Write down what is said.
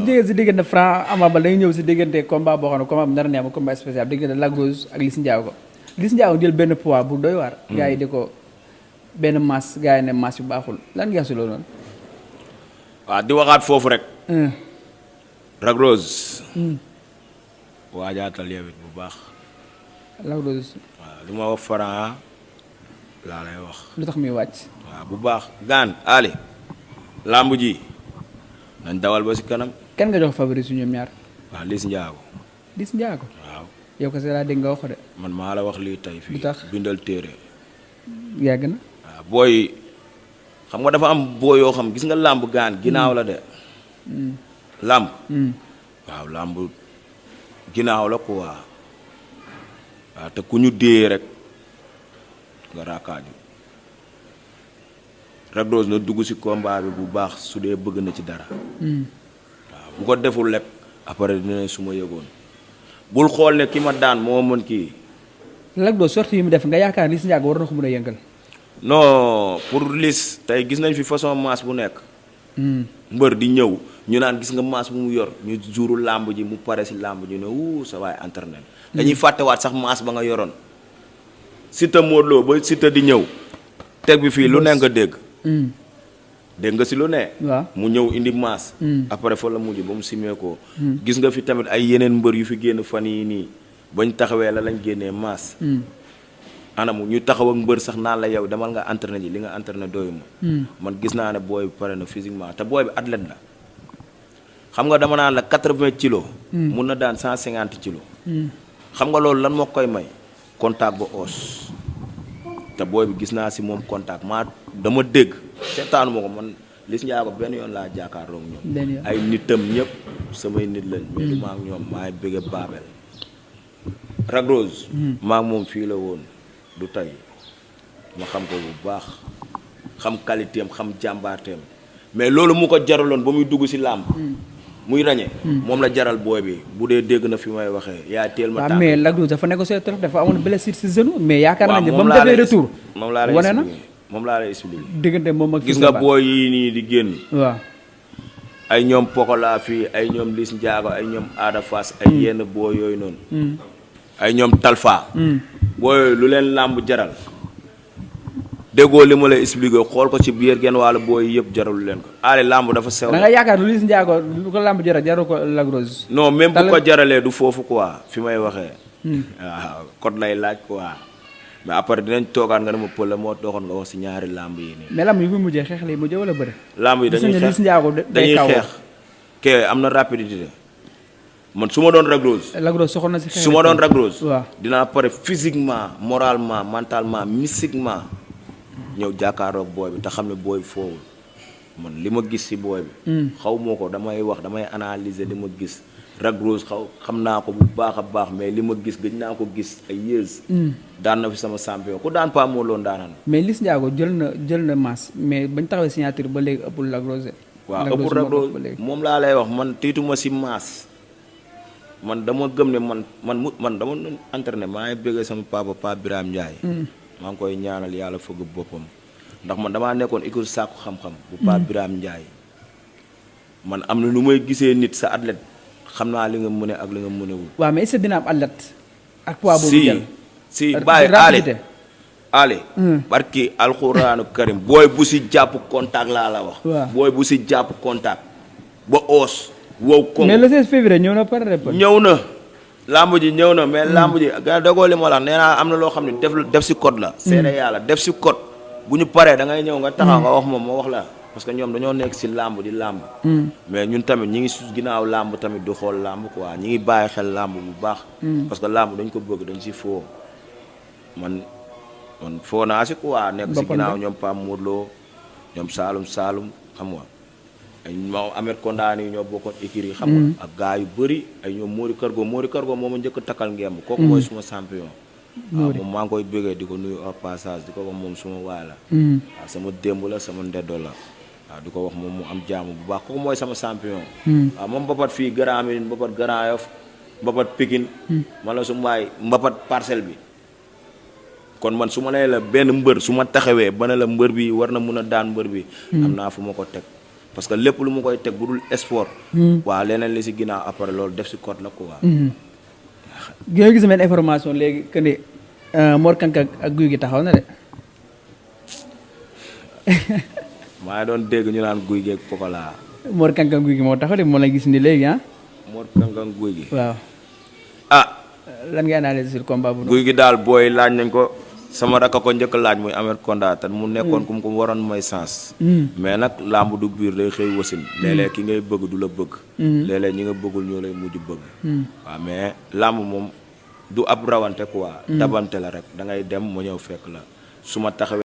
si diggante Franc Ama Baldé dañuy ñëw si diggante combat boo xam ne combat bu nar a neex combat spécial diggante Lac Rose ak Liss Ndiago jël benn poids bu doy waar. gars yi di ko benn masse gars yi ne masse yu baaxul lan nga si loolu noonu. waaw di waxaat foofu rek. Lac Rose. waajaatal yow it bu baax. Lac Rose. waaw li ma wax Franc laa lay wax. lu tax muy wàcc. waaw bu baax gaan Ali. lamb ji nañ dawal ba si kanam. kenn nga jox favori su ñoom ñaar. waaw Liss Ndiago. Liss Ndiago. waaw yow ko laa dégg nga wax ko de. man maa la wax lii tey fii. lu tax bindal téere. yàgg na. waaw booy xam nga dafa am booy yoo xam gis nga làmb gaan ginnaaw la de. làmb. waaw làmb ginnaaw la quoi. waaw te ku ñu dee rek nga raakaaju. Lac Rose na dugg ci combat bi bu baax su dee bëgg na ci dara. waaw bu ko deful rek après dina su ma yëgoon bul xool ne ki ma daan moo mën kii. Lac Rose sortie yi mu def nga yaakaar Liss Ndiago war na ko mën a yëngal. non pour Liss tey gis nañ fi façon masse bu nekk. mbër di ñëw ñu naan gis nga masse bu mu yor ñu juru làmb ji mu pare ci làmb ji ne sa waay internet. dañuy fàttewaat sax masse ba nga yoroon. Siteu Modou Lo ba Siteu di ñëw teg bi fii lu ne nga dégg. dégg nga ci lu ne. waaw mu ñëw indi masse. après fa la mujj ba mu simee ko. gis nga fi tamit ay yeneen mbër yu fi génn fan yii nii bañ taxawee la lañ génnee masse. anamu ñu taxaw ak mbër sax naan la yow demal nga entraîné ji li nga entraîné doyuma. man gis naa ne booy bi pare na physiquement te booy bi athlète la. xam nga dama naan la 80 kilos. mun na daan 150 kilos. xam nga loolu lan moo koy may contact ba os. te booy bi gis naa ci moom contact dama dégg seetaanu ma ko man Liss Ndiago benn yoon laa jàkkaarloog ñoom. ay nitam ñëpp samay nit lañ. mais du ma ak ñoom maay bëgg Babel. Lac Rose. maa moom fii la woon du tey ma xam ko bu baax xam qualité am xam jàmbaarteem mais loolu mu ko jaraloon ba muy dugg ci làmb. muy rañe. moom la jaral booy bi bu dee dégg na fi may waxee yaa teel ma. mais Lac Rose dafa négocié trop dafa amoon blessure ci genou mais yaakaar nañu ne ba mu defee retour. wane na moom laa lay expliqué. diggante moom ak gis nga booy yii nii di génn. waaw. ay ñoom Pokola fii ay ñoom Liss Ndiago ay ñoom Ada Fass ay yenn booy yooyu noonu. ay ñoom Talfa. booy lu leen làmb jaral. déggoo li ma lay expliqué xool ko ci biir genn wàllu booy yëpp jaralu leen ko. aale làmb dafa sew. da nga yaakaar lu Liss Ndiago lu ko làmb jaral ko Lac Rose. non même bu ko jaralee du foofu quoi fi may waxee. waaw code lay laaj quoi. mais après dinañ toogaat nga ne ma pël moo doxoon nga wax ci ñaari làmb yi nii. mais làmb yi bu mujjee xeex lay mujjee wala bëre. làmb yi dañuy xeex Liss Ndiago dañuy xeex. kee am na rapidité. man su ma doon Lac Rose. Lac Rose soxla na ci xeex. su ma doon Lac Rose. waaw dinaa pare physiquement moralement mentalement mystiquement ñëw jàkkaaroog booy bi te xam ne booy bi foowul man li ma gis ci booy bi. xaw moo ko damay wax damay analyser li ma gis. Lac Rose xam naa ko bu baax a baax mais li ma gis gëj naa ko gis ay yées. daan na fi sama champion ku daan pas moo loon daanaan. mais Liss Ndiago jël na masse mais bañ taxawee signature ba léegi ëppul Lac Rose. waaw ëppul Lac Rose moom laa lay wax man tiituma ci masse. man dama gëm ne man dama entraîné maa ngi bëgg sama papa Birame Ndiaye. maa ngi koy ñaanal yàlla fëgg boppam ndax man damaa nekkoon école sàkku xam-xam. bu Pape Birame Ndiaye. man am na lu may gisee nit sa athlète xam naa li nga mëne ak li nga mënewul. waaw mais est-ce que dina am athlète. ak poids boobu jël si bàyyi ale barki alxuraanu karim booy bu si jàpp contact laa la wax. waaw booy bu si jàpp contact ba os. wow comme mais le 16 février ñëw na par rapport. ñëw na. lamb ji ñëw na mais lamb ji ga dagoo li ma la nee naa am na loo xam ne def si code la. seede yàlla def si code. bu ñu paree da ngay ñëw nga taxaw nga wax moom moo wax la. parce que ñoom dañoo nekk si làmb di làmb. mais ñun tamit ñi ngi ginnaaw làmb tamit du xool làmb quoi ñi ngi bàyyi xel làmb bu baax. parce que làmb dañ ko bëgg dañ si foo. man foo naa si quoi. nekk si ginnaaw ñoom Pam Modou Lo ñoom Saalum xam nga. ay ma Amet Kondaani yi ñoo bokkoon écurie xam nga ak gars yu bëri ay ñoom Mori Kargo moo ma njëkk a takkal ngemb. kooku mooy suma champion. waaw moom maa ngi koy bëggee di ko nuyu au passage di ko wax moom suma waay la. waaw sama démb la sama ndeddo la. waaw di ko wax moom mu am jaamu bu baax kooku mooy sama champion. waaw moom mbapat fii Grand Médine mbapat Grand Yoff mbapat Pikine. man la su maay mbapat parcelle bi. kon man su ma nee la benn mbër su ma taxawee ba ne la mbër bi war na mun a daan mbër bi. am naa fu ma ko teg parce que lépp lu mu koy teg bu dul sport. waaw leneen li si ginnaaw après loolu def si code la quoi. nga gis benn information léegi que ni Mor Kang ak Guy gi taxaw na de. maa ngi doon dégg ñu naan Guy gi ak Pokola. Mor Kang Guy gi moo taxaw de moo la gis ni léegi ah. Mor Kang Guy gi. waaw. ah. lan ngay analyser sur combat bu. Guy gi daal booy laaj nañ ko sama rakk ko njëkk laaj muy Amer Konda te mu nekkoon kum ko waroon may sens. mais nag làmb du biir day xëy wasin. léeg-léeg ki ngay bëgg du la bëgg. léeg-léeg ñi nga bëggul ñoo lay mujj bëgg. waaw mais làmb moom du ab rawante quoi. dabante la rek da ngay dem mu ñëw fekk la su ma taxawee.